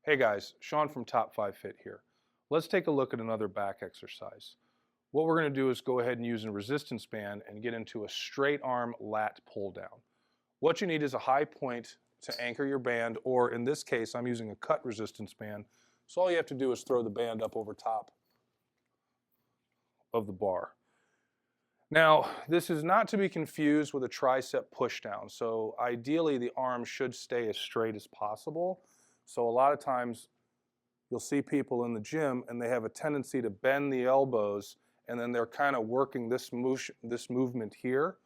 Hey guys, Sean from Top 5 Fit here. Let's take a look at another back exercise. What we're going to do is go ahead and use a resistance band and get into a straight arm lat pull down. What you need is a high point to anchor your band, or in this case, I'm using a cut resistance band. So all you have to do is throw the band up over top of the bar. Now, this is not to be confused with a tricep push down. So ideally, the arm should stay as straight as possible. So a lot of times you'll see people in the gym and they have a tendency to bend the elbows and then they're kind of working this movement here.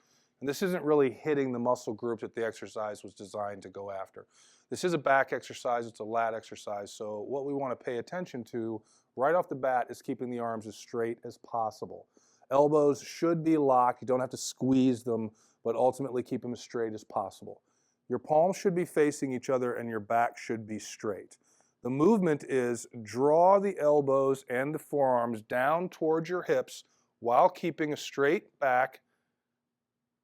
And this isn't really hitting the muscle group that the exercise was designed to go after. This is a back exercise, it's a lat exercise, so what we want to pay attention to right off the bat is keeping the arms as straight as possible. Elbows should be locked, you don't have to squeeze them, but ultimately keep them as straight as possible. Your palms should be facing each other and your back should be straight. The movement is draw the elbows and the forearms down towards your hips while keeping a straight back,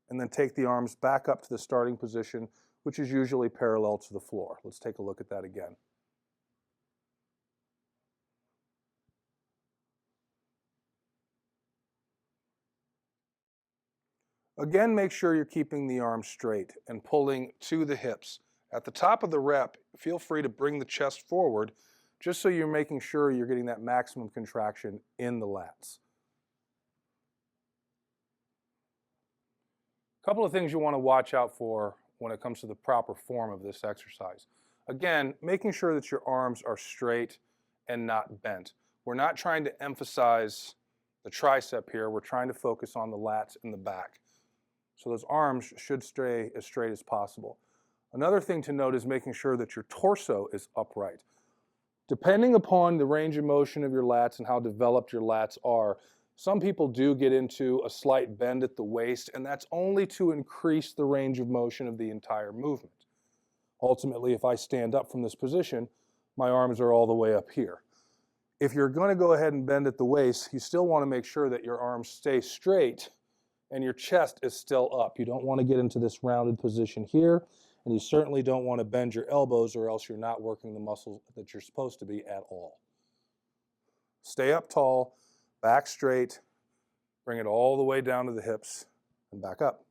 and then take the arms back up to the starting position, which is usually parallel to the floor. Let's take a look at that again. Again, make sure you're keeping the arms straight and pulling to the hips. At the top of the rep, feel free to bring the chest forward just so you're making sure you're getting that maximum contraction in the lats. A couple of things you want to watch out for when it comes to the proper form of this exercise. Again, making sure that your arms are straight and not bent. We're not trying to emphasize the tricep here, we're trying to focus on the lats in the back. So those arms should stay as straight as possible. Another thing to note is making sure that your torso is upright. Depending upon the range of motion of your lats and how developed your lats are, some people do get into a slight bend at the waist, and that's only to increase the range of motion of the entire movement. Ultimately, if I stand up from this position, my arms are all the way up here. If you're going to go ahead and bend at the waist, you still want to make sure that your arms stay straight and your chest is still up. You don't want to get into this rounded position here, and you certainly don't want to bend your elbows or else you're not working the muscles that you're supposed to be at all. Stay up tall, back straight, bring it all the way down to the hips and back up.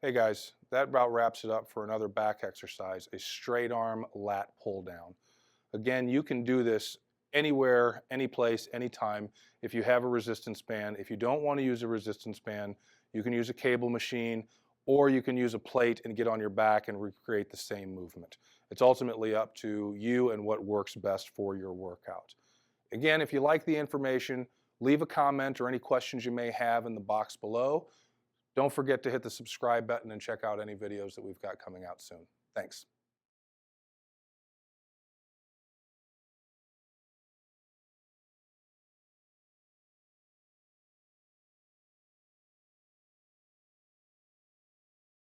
Hey guys, that about wraps it up for another back exercise, a straight arm lat pull down. Again, you can do this anywhere, any place, anytime if you have a resistance band. If you don't want to use a resistance band, you can use a cable machine, or you can use a plate and get on your back and recreate the same movement. It's ultimately up to you and what works best for your workout. Again, if you like the information, leave a comment or any questions you may have in the box below. Don't forget to hit the subscribe button and check out any videos that we've got coming out soon. Thanks.